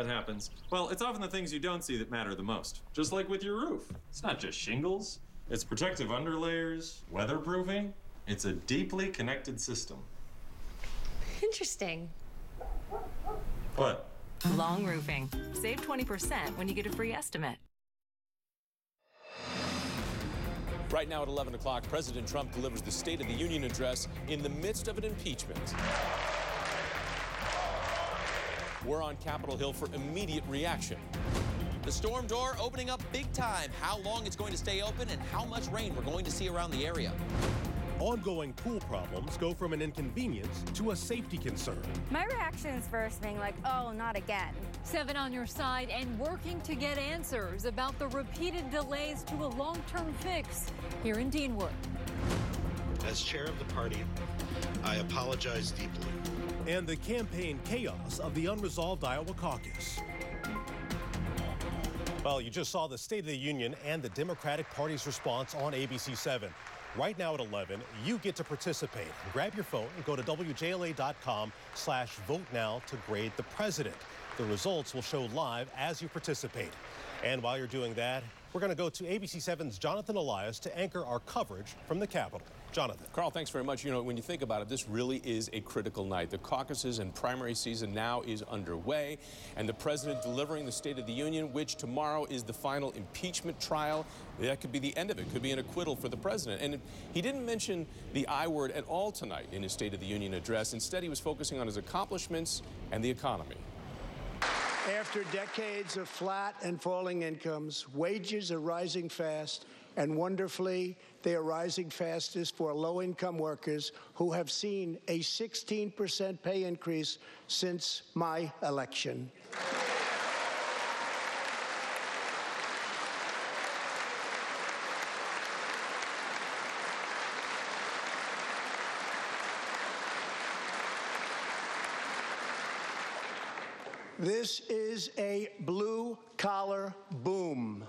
that happens, well, it's often the things you don't see that matter the most. Just like with your roof. It's not just shingles. It's protective underlayers, weatherproofing. It's a deeply connected system. Interesting. What? Long Roofing. Save 20% when you get a free estimate. Right now at 11 o'clock, President Trump delivers the State of the Union address in the midst of an impeachment. We're on Capitol Hill for immediate reaction. The storm door opening up big time. How long it's going to stay open and how much rain we're going to see around the area. Ongoing pool problems go from an inconvenience to a safety concern. My reaction is first being like, oh, not again. 7 on your side and working to get answers about the repeated delays to a long-term fix here in Deanwood. As chair of the party, I apologize deeply. And the campaign chaos of the unresolved Iowa caucus. Well, you just saw the State of the Union and the Democratic Party's response on ABC 7. Right now at 11, you get to participate. Grab your phone and go to WJLA.com/vote now to grade the president. The results will show live as you participate. And while you're doing that, we're going to go to ABC 7's Jonathan Elias to anchor our coverage from the Capitol. Jonathan. Carl, thanks very much. You know, when you think about it, this really is a critical night. The caucuses and primary season now is underway, and the president delivering the State of the Union, which tomorrow is the final impeachment trial. That could be the end of it. Could be an acquittal for the president. And he didn't mention the I word at all tonight in his State of the Union address. Instead, he was focusing on his accomplishments and the economy. After decades of flat and falling incomes, wages are rising fast, and wonderfully, they are rising fastest for low-income workers who have seen a 16% pay increase since my election. This is a blue-collar boom.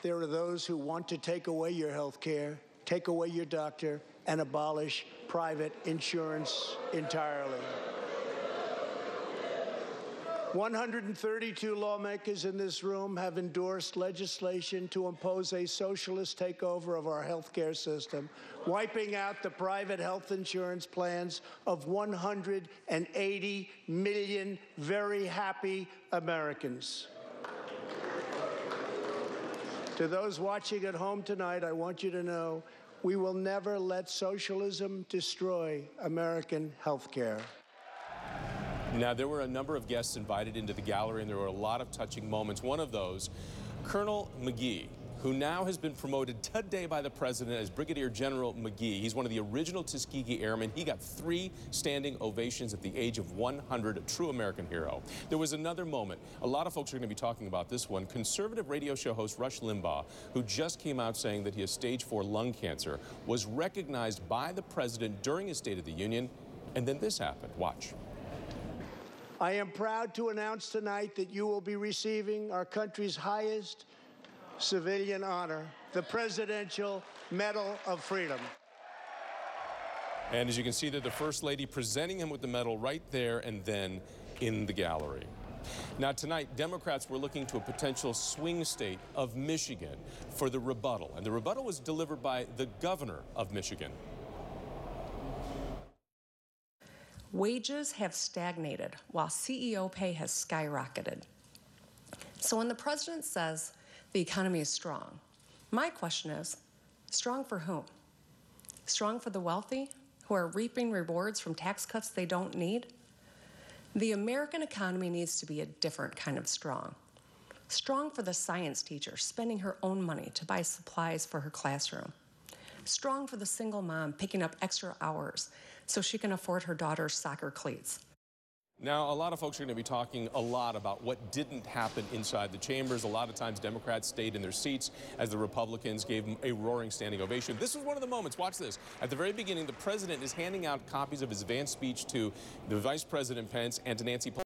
There are those who want to take away your health care, take away your doctor, and abolish private insurance entirely. 132 lawmakers in this room have endorsed legislation to impose a socialist takeover of our health care system, wiping out the private health insurance plans of 180 million very happy Americans. To those watching at home tonight, I want you to know we will never let socialism destroy American health care. Now, there were a number of guests invited into the gallery, and there were a lot of touching moments. One of those, Colonel McGee, who now has been promoted today by the president as Brigadier General McGee. He's one of the original Tuskegee Airmen. He got 3 standing ovations at the age of 100, a true American hero. There was another moment. A lot of folks are going to be talking about this one. Conservative radio show host Rush Limbaugh, who just came out saying that he has stage 4 lung cancer, was recognized by the president during his State of the Union, and then this happened. Watch. I am proud to announce tonight that you will be receiving our country's highest civilian honor, the Presidential Medal of Freedom. And as you can see, they're the First Lady presenting him with the medal right there and then in the gallery. Now tonight, Democrats were looking to a potential swing state of Michigan for the rebuttal. And the rebuttal was delivered by the governor of Michigan. Wages have stagnated while CEO pay has skyrocketed. So when the president says the economy is strong, my question is, strong for whom? Strong for the wealthy who are reaping rewards from tax cuts they don't need? The American economy needs to be a different kind of strong. Strong for the science teacher spending her own money to buy supplies for her classroom. Strong for the single mom picking up extra hours so she can afford her daughter's soccer cleats. Now, a lot of folks are going to be talking a lot about what didn't happen inside the chambers. A lot of times Democrats stayed in their seats as the Republicans gave them a roaring standing ovation. This was one of the moments. Watch this. At the very beginning, the president is handing out copies of his advanced speech to the Vice President Pence and to Nancy Pelosi.